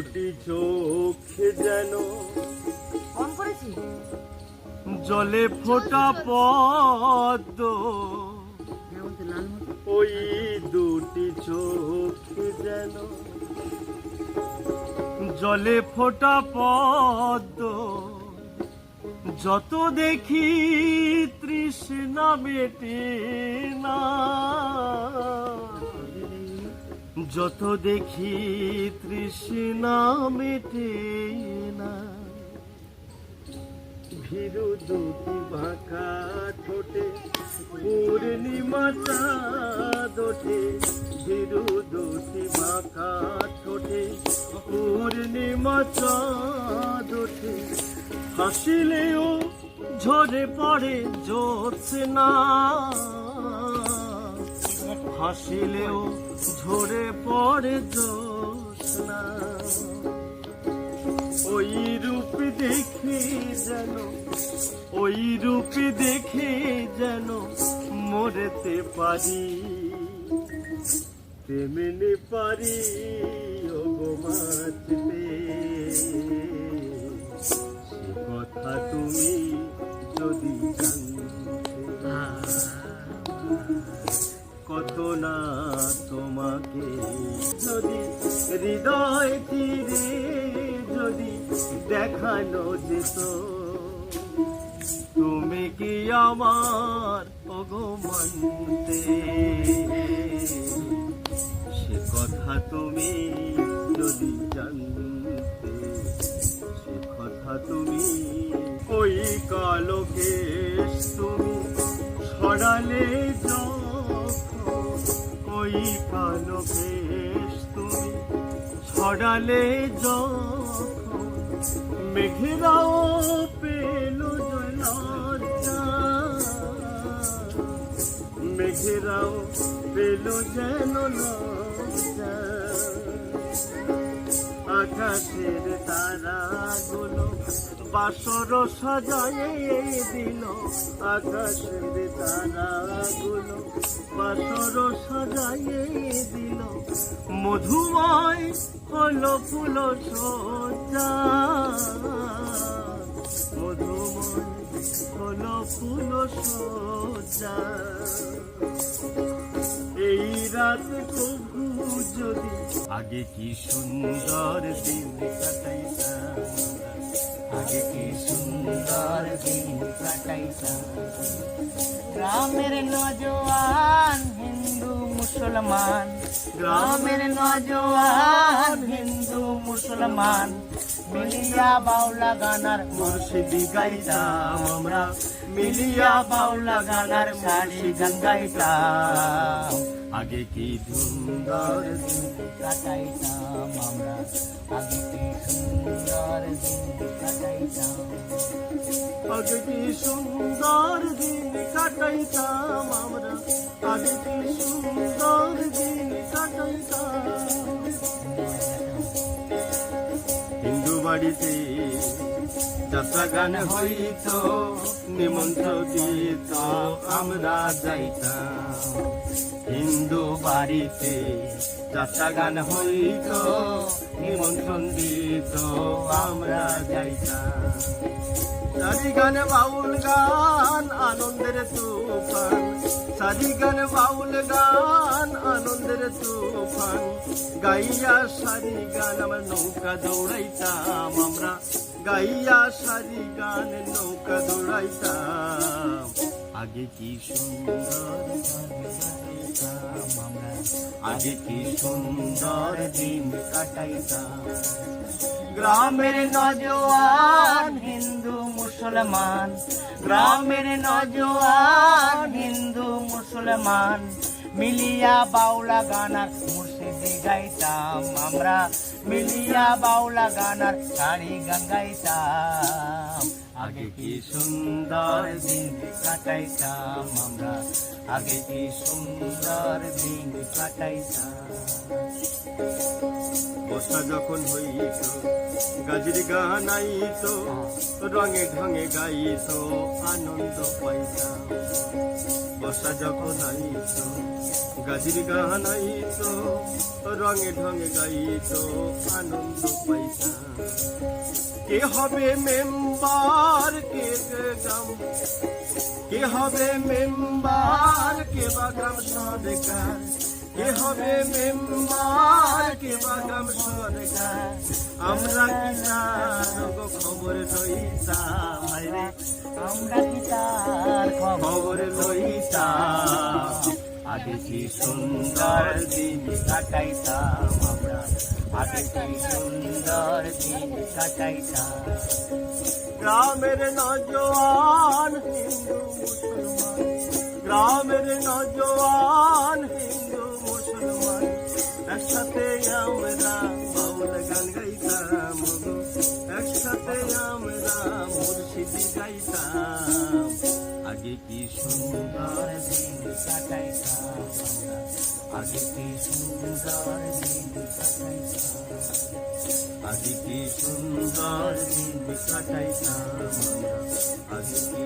দুটি চোখ যেন অন করেছি জলে ফোটা পদ্ম, ওই দুটি চোখ যেন জলে ফোটা পদ্ম, যত দেখি তৃষ্ণা মেটে না, যত দেখি তৃষ্ণা মেটে না। ভীরু দুটি বাঁকা ঠোঁটে পূর্ণিমা চাঁদ ওঠে, ভীরু দুটি বাঁকা ঠোঁটে পূর্ণিমা চাঁদ ওঠে, হাসিলেও ঝরে পড়ে জ্যোৎস্না, হাসিলেও ঝরে পড়ে জ্যোৎস্না। ওই রূপ দেখে যেন, ওই রূপ দেখে যেন মরতে পারি, তেমনি পারি ওগো বাঁচতে। সে কথা তুমি যদি জানতে, কত না তোমাকে যদি হৃদয় তীরে যদি দেখানো যেত, তুমি কি আমার ওগো মানতে। সে কথা তুমি যদি জানতে, সে কথা তুমি। ওই কালো কেশ তুমি ছড়ালে যখন, ওই কালো কেশ তুমি ছড়ালে যখন, মেঘেরাও পেল লজ্জা, মেঘেরাও পেল যেন লজ্জা। আকাশের তারাগুলো বাসর সাজায়ে দিল, আকাশের তারাগুলো বাসর সাজায়ে দিল, মধুময় হলো ফুল সজ্জা, মধুময় হলো ফুল সজ্জা। এই রাত কবু যদি আগে কি সুন্দর দিন কাটাইতাম, আগে কি সুন্দর দিন কাটাইতাম। গ্রামের নজওয়ান হিন্দু মুসলমান, গ্রামের নজওয়ান হিন্দু মুসলমান, মিলিয়া বাউলা গানার মুর্শিদি গাইতাম আমরা, মিলিয়া বাউলা গানার শাড়ি গান গাইতাম। আগে কি সুন্দর দিন কাটাইতাম আমরা, আগে কি সুন্দর দিন কাটাইতাম। আগে কি সুন্দর দিন কাটাইতাম আমরা, আগে কি সুন্দর দিন কাটাইতাম। হিন্দু বাড়িতে যাত্রা গান হইত, নিমন্ত্রণ দিত আমরা যাইতাম। হিন্দু বাড়িতে যাত্রা গান হইত, নিমন্ত্রণ দিত আমরা যাইতাম। সারি গান বাউল গান আনন্দের তুফান, সারি গান বাউল গান আনন্দের তুফান, গাইয়া সারি গান আমার নৌকা দৌড়াইতাম আমরা, গাইয়া সারি গান নৌকা দৌড়াইতাম। আগে কি সুন্দর আমরা, আগে কি সুন্দর দিন কাটাইতাম। গ্রামের নজওয়ান হিন্দু মুসলমান, গ্রামের নজওয়ান হিন্দু মুসলমান, মিলিয়া বাউলা গানার মুর্শিদি গাইতাম আমরা, মিলিয়া বাউলা গানার শাড়ি গান গাইতাম। আগে কি সুন্দর দিন কাটাইতাম আমরা, আগে কি সুন্দর দিন কাটাইতাম। বর্ষা যখন হইত গাজির গান আইত, রঙে ঢঙে গাইত আনন্দ পাইতাম। বর্ষা যখন আইত গাজির গানাইতো রঙে ঢঙে গাইতো আনন্দ পাইতাম কে হবে মেম্বার কে গ্রাম কে হবে মেম্বার কে বা গ্রাম সরকার কে হবে মেম্বার কে বা গ্রাম সরকার আমরা কি তার খবর লইতাম রে আমরা কি তার খবর লইতাম আগে কি সুন্দর দিন কাটাইতাম আমরা আগে কি সুন্দর দিন কাটাইতাম গ্রামের নজওয়ান হিন্দু মুসলমান গ্রামের নজওয়ান হিন্দু মুসলমান একসাথে আমরা বাউল গান গাইতাম গো একসাথে আমরা মুর্শিদি গাইতাম আগে কি সুন্দর দিন কাটাইতাম আমরা আগে কি সুন্দর দিন কাটাইতাম আগে কি সুন্দর দিন কাটাইতাম আমরা আগে কি